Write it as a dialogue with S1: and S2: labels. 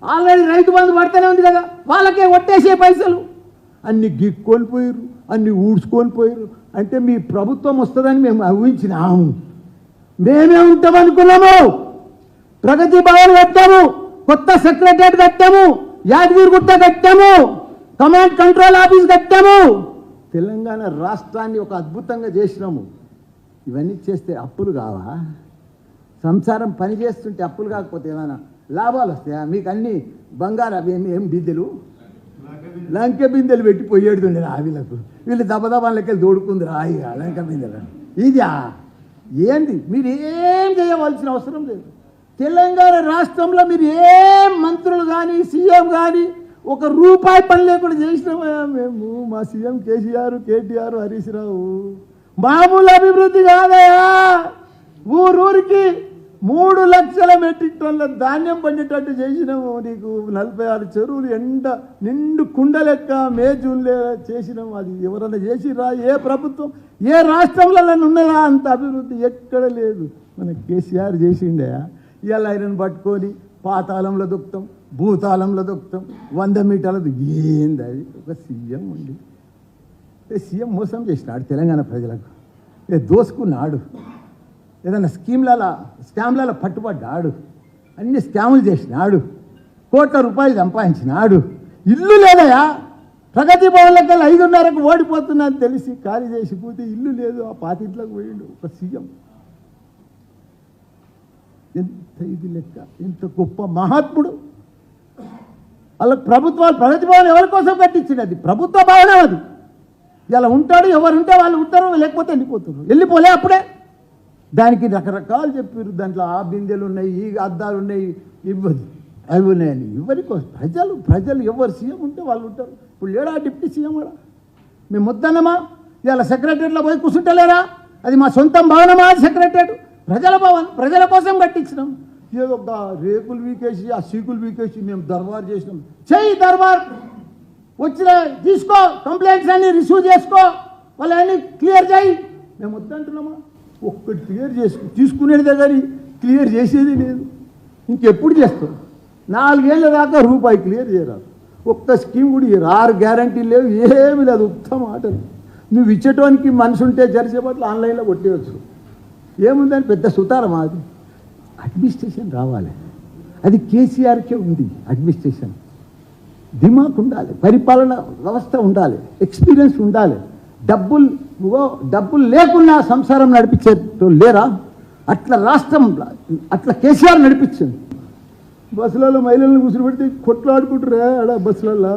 S1: Already Rythu Bandhu పడుతూనే ఉంది కదా, వాళ్ళకే ఒట్టేసే పైసలు అన్ని గిక్కొని పోయారు, అన్ని ఊడ్చుకొని పోయారు. అంటే మీ ప్రభుత్వం వస్తుందని మేము ఊహించినాము. మేమే ఉంటామనుకున్నాము. ప్రగతి భవన్ కట్టాము, కొత్త సెక్రటరియట్ కట్టాము, యాదగిరిగుట్ట కట్టాము, కమాండ్ కంట్రోల్ ఆఫీస్ కట్టాము. తెలంగాణ రాష్ట్రాన్ని ఒక అద్భుతంగా చేసినాము. ఇవన్నీ చేస్తే అప్పులు కావా? సంసారం పని చేస్తుంటే అప్పులు కాకపోతే ఏమైనా లాభాలు వస్తాయా? మీకు అన్ని బంగారు ఏం బిందెలు, లంకె బిందెలు పెట్టి పోయేడుతుండే ఆవిలకు. వీళ్ళు దబదబాలకి దోడుకుంది రాయి లంక బిందెలు. ఇదా ఏంది? మీరు ఏం చేయవలసిన అవసరం లేదు. తెలంగాణ రాష్ట్రంలో మీరు ఏం మంత్రులు కానీ సీఎం కానీ ఒక రూపాయి పని లేకుండా చేసినామా మేము? మా సీఎం కేసీఆర్, కేటీఆర్, హరీష్ రావు మామూలు అభివృద్ధి కాదయా. ఊరూరికి 3 లక్షల మెట్రిక్ టన్నుల ధాన్యం పండేటట్టు చేసినాము. నీకు 46 చెరువులు ఎండ నిండు కుండలెక్క మే జూన్లే చేసినాము. అది ఎవరన్నా చేసిరా? ఏ ప్రభుత్వం ఏ రాష్ట్రంలో ఉన్నదా అంత అభివృద్ధి? ఎక్కడ లేదు. మన కేసీఆర్ చేసిండే. ఇలా ఆయనను పట్టుకొని పాతాళంలో దొక్కుతాం, భూతాళంలో దొక్కుతాం, 100 మీటర్ల ఏంది అది? ఒక సీఎం ఉండి సీఎం మోసం చేసినాడు తెలంగాణ ప్రజలకు. దోసుకున్నాడు, ఏదైనా స్కామ్లలో పట్టుబడ్డాడు, అన్ని స్కాములు చేసినాడు, కోట్ల రూపాయలు సంపాదించినాడు. ఇల్లు లేదయా? ప్రగతి భవన్లకి 5:30కు ఓడిపోతున్నా అని తెలిసి ఖాళీ చేసిపోతే ఇల్లు లేదు. ఆ పాతింట్లోకి పోయిండు ఒక సీఎం. ఎంత ఇది లెక్క! ఎంత గొప్ప మహాత్ముడు! వాళ్ళకి ప్రభుత్వాలు ప్రగతి భవన్ ఎవరి కోసం కట్టించింది? అది ప్రభుత్వ భవనం. అది ఇలా ఉంటాడు, ఎవరు ఉంటే వాళ్ళు ఉంటారు, లేకపోతే వెళ్ళిపోతారు. వెళ్ళిపోలే అప్పుడే. దానికి రకరకాలు చెప్పారు. దాంట్లో ఆ బిందెలు ఉన్నాయి, ఈ అద్దాలు ఉన్నాయి, ఇవ్వదు అవి ఉన్నాయని. ఎవరి కోసం? ప్రజలు ఎవరు సీఎం ఉంటే వాళ్ళు ఉంటారు. ఇప్పుడు లేడా డిప్యూటీ సీఎం కూడా? మేము ముద్దన్నమా? ఇలా సెక్రటరీలో పోయి కూర్చుంటలేరా? అది మా సొంతం భవనమా? సెక్రటరీ ప్రజల భవన్, ప్రజల కోసం కట్టించినాం. ఏదో ఒక రేకులు వీకేసి ఆ సీకులు వీకేసి మేము దర్బార్ చేసినాం. చెయ్యి దర్బార్, వచ్చిన తీసుకో, కంప్లైంట్స్ అన్ని రిసీవ్ చేసుకో, వాళ్ళని క్లియర్ చేయి. మేము వద్దంటున్నామా? ఒక్కటి క్లియర్ తీసుకునేదే కానీ క్లియర్ చేసేది లేదు. ఇంకెప్పుడు చేస్తాం? 4 ఏళ్ళ దాకా రూపాయి క్లియర్ చేయరాదు. ఒక్క స్కీమ్ కూడా 6 గ్యారంటీలు లేవు, ఏమి లేదు. ఉత్తమ ఆటలు. నువ్వు ఇచ్చేటోనికి మనసు ఉంటే జరిసేపట్లు ఆన్లైన్లో కొట్టేయచ్చు. ఏముందని పెద్ద సుతారమా? అది అడ్మినిస్ట్రేషన్ రావాలి. అది కేసీఆర్కే ఉంది. అడ్మినిస్ట్రేషన్ దిమాగ్ ఉండాలి, పరిపాలన వ్యవస్థ ఉండాలి, ఎక్స్పీరియన్స్ ఉండాలి. డబ్బులు లేకున్నా సంసారం నడిపించే లేరా? అట్లా రాష్ట్రం, అట్లా కేసీఆర్ నడిపించింది. బస్సులలో మహిళలను కూర్చోబెడితే కొట్లాడుకుంటారా ఆడ బస్సులలో?